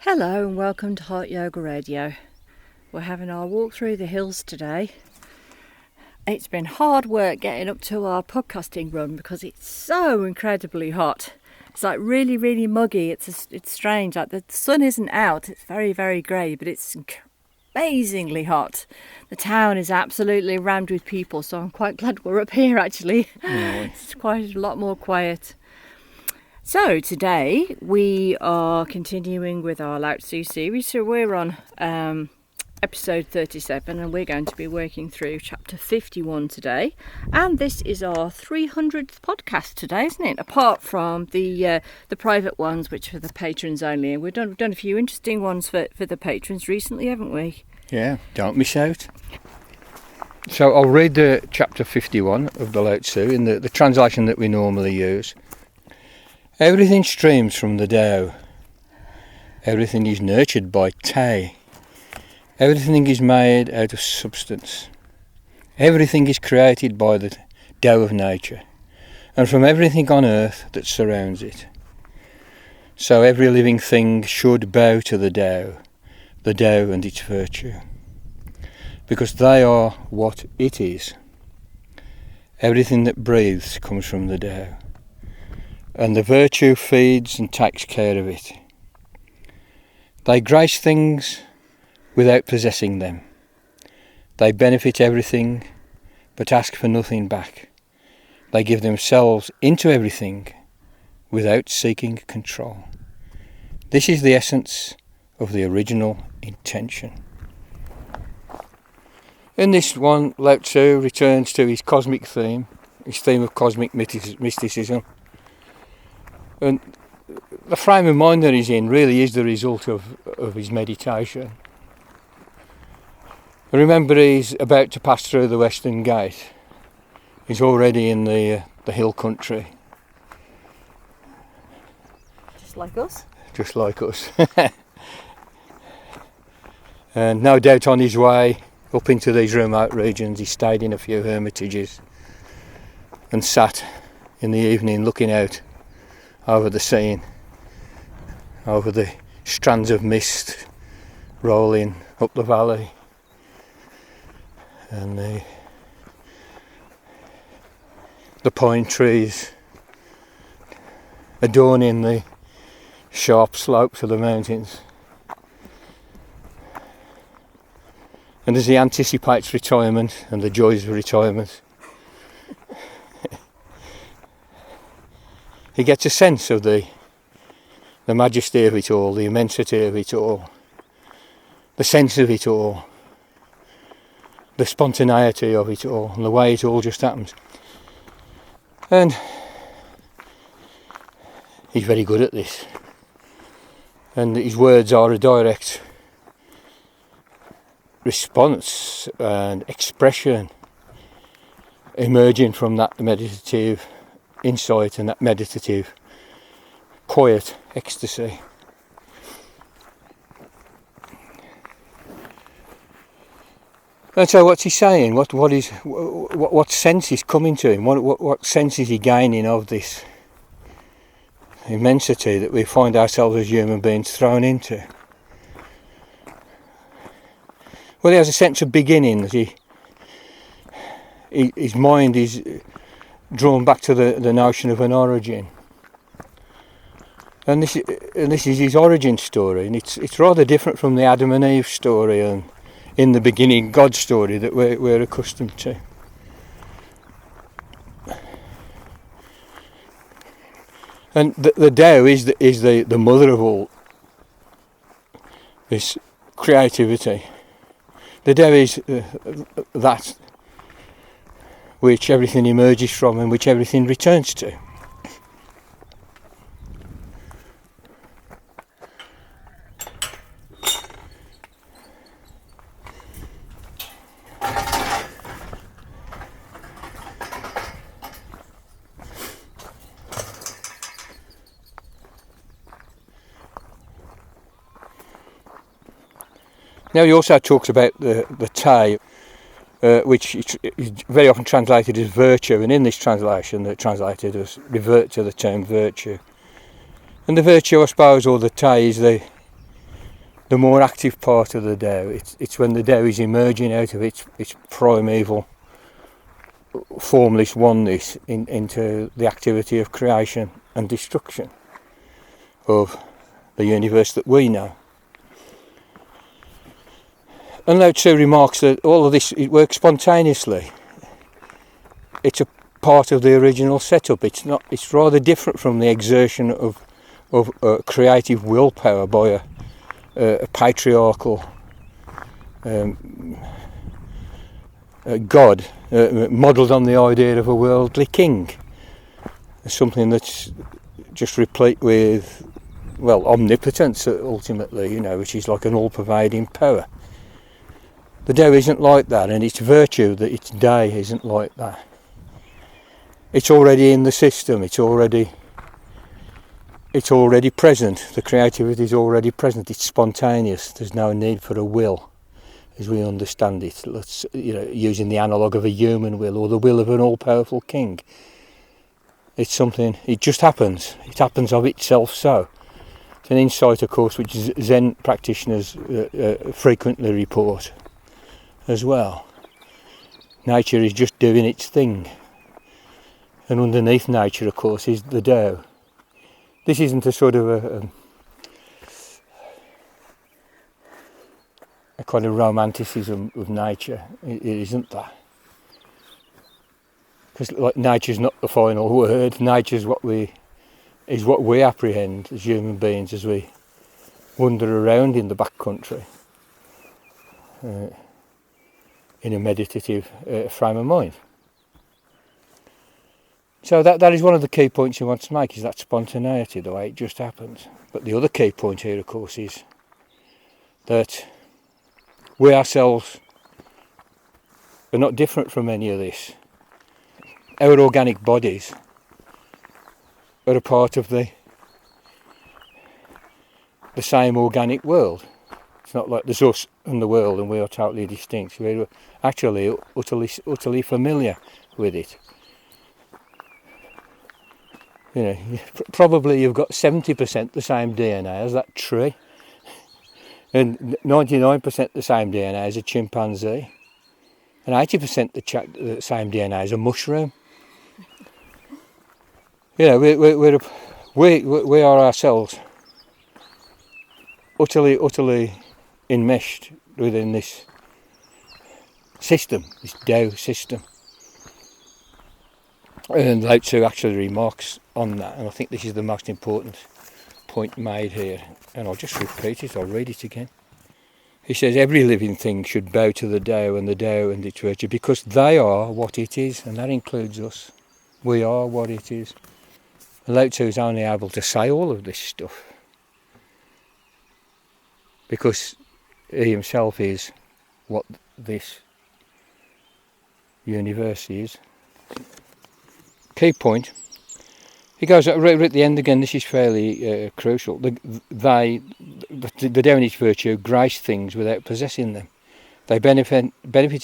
Hello and welcome to Heart Yoga Radio. We're having our walk through the hills today. It's been hard work getting up to our podcasting run because it's so incredibly hot. It's like really muggy. It's strange. Like the sun isn't out. It's very grey, but it's amazingly hot. The town is absolutely rammed with people, so I'm quite glad we're up here actually. It's quite a lot more quiet. So today we are continuing with our Lao Tzu series. So we're on episode 37 and we're going to be working through chapter 51 today. And this is our 300th podcast today, isn't it? Apart from the private ones, which are the patrons only. And we've done a few interesting ones for the patrons recently, haven't we? Yeah, don't miss out. So I'll read the chapter 51 of the Lao Tzu in the translation that we normally use. Everything streams from the Tao. Everything is nurtured by Tai. Everything is made out of substance. Everything is created by the Tao of nature, and from everything on earth that surrounds it. So every living thing should bow to the Tao and its virtue, because they are what it is. Everything that breathes comes from the Tao, and the virtue feeds and takes care of it. They grace things without possessing them. They benefit everything, but ask for nothing back. They give themselves into everything without seeking control. This is the essence of the original intention. In this one, Lao Tzu returns to his cosmic theme, his theme of cosmic mysticism. And the frame of mind that he's in really is the result of his meditation. Remember, he's about to pass through the Western Gate. He's already in the hill country. Just like us. Just like us. And no doubt on his way up into these remote regions, he stayed in a few hermitages and sat in the evening looking out over the scene, over the strands of mist rolling up the valley, and the pine trees adorning the sharp slopes of the mountains. And as he anticipates retirement and the joys of retirement, he gets a sense of the majesty of it all, the immensity of it all, the sense of it all, the spontaneity of it all, and the way it all just happens. And he's very good at this. And his words are a direct response and expression emerging from that meditative insight and that meditative quiet ecstasy. And so what's he saying? What sense is coming to him? What sense is he gaining of this immensity that we find ourselves as human beings thrown into? Well, he has a sense of beginning, that his mind is drawn back to the notion of an origin. And this is his origin story, and it's rather different from the Adam and Eve story and in the beginning God story that we're accustomed to. And the Tao is the mother of all this creativity. The Tao is that which everything emerges from and which everything returns to. Now he also talks about the Tai, which is very often translated as virtue, and in this translation they're translated as revert to the term virtue. And the virtue, I suppose, or the Tai, is the the more active part of the Tao. It's when the Tao is emerging out of its primeval formless oneness into the activity of creation and destruction of the universe that we know. And Lao Tzu remarks that all of this, it works spontaneously. It's a part of the original setup. It's rather different from the exertion of creative willpower by a patriarchal God, modelled on the idea of a worldly king. Something that's just replete with, well, omnipotence ultimately, which is like an all-pervading power. The Tao isn't like that, and its virtue, that its day isn't like that. It's already in the system, it's already present, the creativity is already present, it's spontaneous, there's no need for a will as we understand it. Let's, using the analogue of a human will or the will of an all-powerful king. It's something, it just happens, it happens of itself so. It's an insight, of course, which Zen practitioners frequently report as well. Nature is just doing its thing. And underneath nature, of course, is the Tao. This isn't a sort of a kind of romanticism of nature. It isn't that. Because nature's not the final word. Nature's what we apprehend as human beings as we wander around in the backcountry in a meditative frame of mind. So that is one of the key points he wants to make, is that spontaneity, the way it just happens. But the other key point here, of course, is that we ourselves are not different from any of this. Our organic bodies are a part of the same organic world. It's not like there's us and the world and we are totally distinct. We're actually utterly familiar with it. Probably you've got 70% the same DNA as that tree, and 99% the same DNA as a chimpanzee, and 80% the same DNA as a mushroom. We are ourselves utterly enmeshed within this system, this Tao system. And Lao Tzu actually remarks on that, and I think this is the most important point made here, and I'll just repeat it, I'll read it again. He says, every living thing should bow to the Tao and its virtue, because they are what it is, and that includes us. We are what it is. And Lao Tzu is only able to say all of this stuff because he himself is what this universe is. Key point. He goes right at the end again. This is fairly crucial. The Tao and its virtue grace things without possessing them. They benefit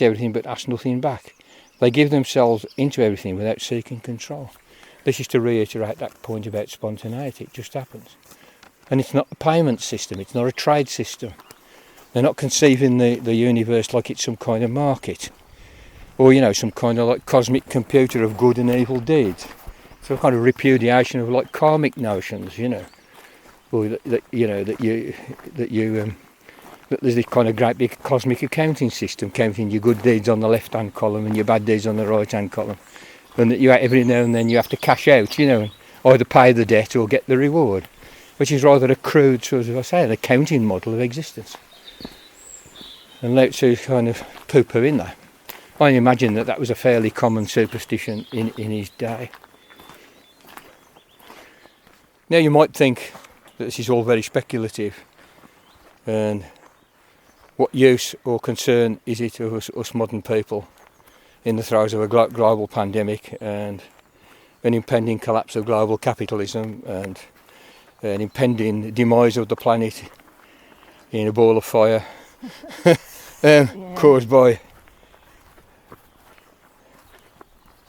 everything but ask nothing back. They give themselves into everything without seeking control. This is to reiterate that point about spontaneity. It just happens, and it's not a payment system. It's not a trade system. They're not conceiving the universe like it's some kind of market, or some kind of like cosmic computer of good and evil deeds. It's a kind of repudiation of like karmic notions, or that there's this kind of great big cosmic accounting system, counting your good deeds on the left-hand column and your bad deeds on the right-hand column, and that every now and then you have to cash out, and either pay the debt or get the reward, which is rather a crude, sort of, an accounting model of existence. And Lao Tzu kind of poo-pooing that. I imagine that was a fairly common superstition in his day. Now you might think that this is all very speculative, and what use or concern is it of us modern people in the throes of a global pandemic and an impending collapse of global capitalism and an impending demise of the planet in a ball of fire caused by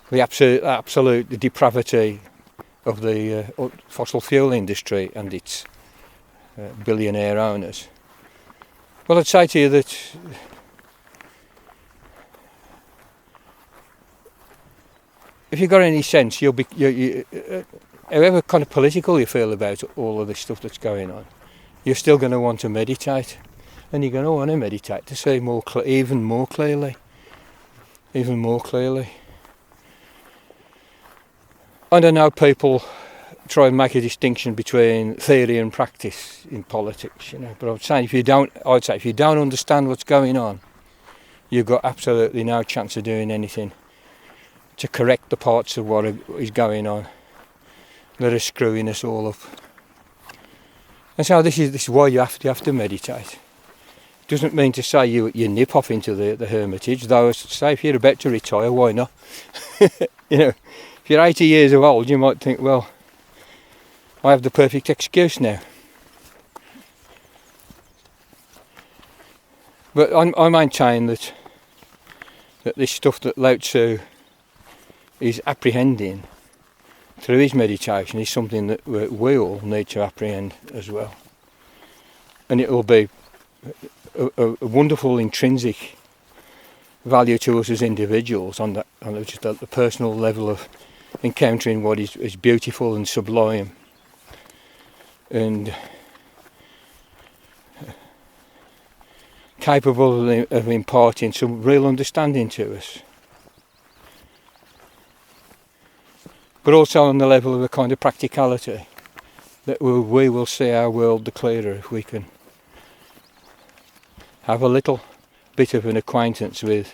the absolute depravity of the fossil fuel industry and its billionaire owners. Well, I'd say to you that if you've got any sense, you'll be, however kind of political you feel about all of this stuff that's going on, you're still going to want to meditate, and you're going to want to meditate to see even more clearly. I don't know, people try and make a distinction between theory and practice in politics, but I'd say if you don't understand what's going on, you've got absolutely no chance of doing anything to correct the parts of what is going on that are screwing us all up. And so this is why you have to meditate. It doesn't mean to say you nip off into the hermitage, though I say if you're about to retire, why not? If you're 80 years old, you might think, well, I have the perfect excuse now. But I maintain that this stuff that Lao Tzu is apprehending through his meditation is something that we all need to apprehend as well. And it will be a wonderful intrinsic value to us as individuals on just the personal level of encountering what is beautiful and sublime, and capable of imparting some real understanding to us. But also on the level of a kind of practicality, that we will see our world the clearer if we can have a little bit of an acquaintance with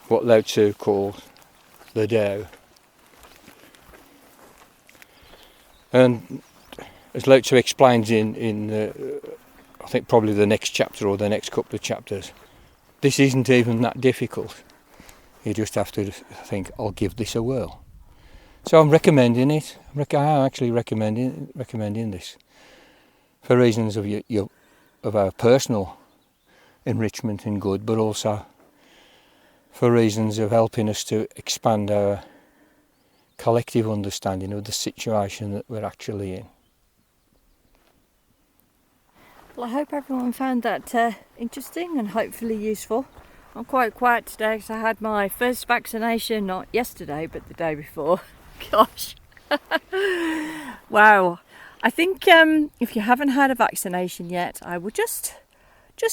what Lao Tzu calls the Tao. And as Lao Tzu explains in I think probably the next chapter or the next couple of chapters, this isn't even that difficult. You just have to think, I'll give this a whirl. So I'm recommending it. I'm actually recommending this for reasons of of our personal enrichment and good, but also for reasons of helping us to expand our collective understanding of the situation that we're actually in. Well, I hope everyone found that interesting and hopefully useful. I'm quite quiet today because I had my first vaccination not yesterday but the day before. Gosh. Wow. I think if you haven't had a vaccination yet, I would just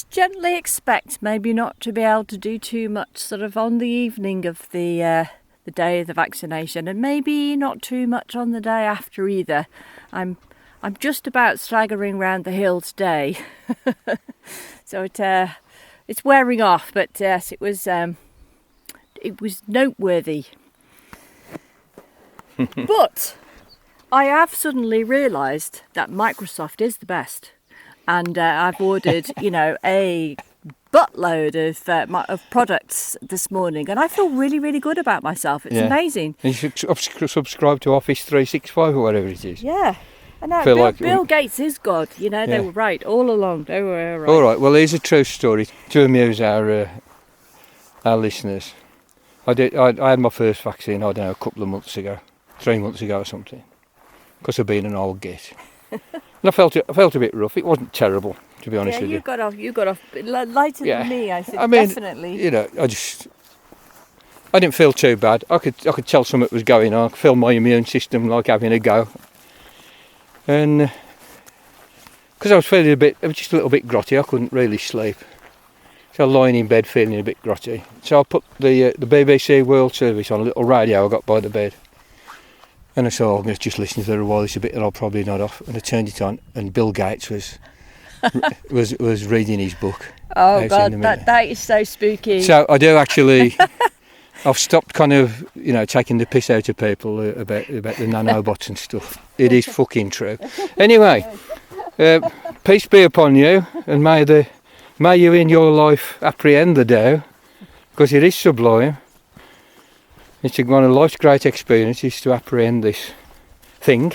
gently expect maybe not to be able to do too much sort of on the evening of the day of the vaccination, and maybe not too much on the day after either. I'm just about staggering round the hill today. So it's wearing off, but yes, it was noteworthy. But I have suddenly realised that Microsoft is the best, and I've ordered, a buttload of products this morning, and I feel really, really good about myself. It's amazing. And you subscribe to Office 365 or whatever it is. Yeah. And now Bill Gates is God. They were right all along. They were right. All right. Well, here's a true story to amuse our listeners. I had my first vaccine, I don't know, a couple of months ago, 3 months ago or something, because I've been an old git. And I felt a bit rough. It wasn't terrible, to be honest with you. You got off lighter than me. I said, definitely. I didn't feel too bad. I could tell something was going on. I could feel my immune system like having a go. And because I was just a little bit grotty, I couldn't really sleep. So I was lying in bed feeling a bit grotty. So I put the BBC World Service on a little radio I got by the bed. And I thought, I'm going to just listen to it a while, it's a bit that I'll probably nod off. And I turned it on, and Bill Gates was reading his book. Oh God, that is so spooky. So I do actually... I've stopped kind of, taking the piss out of people about the nanobots and stuff. It is fucking true. Anyway, peace be upon you, and may you in your life apprehend the Tao, because it is sublime. It's one of life's great experiences to apprehend this thing,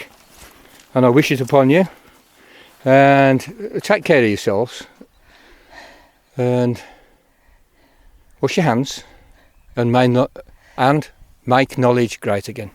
and I wish it upon you. And take care of yourselves, and wash your hands. And make knowledge great again.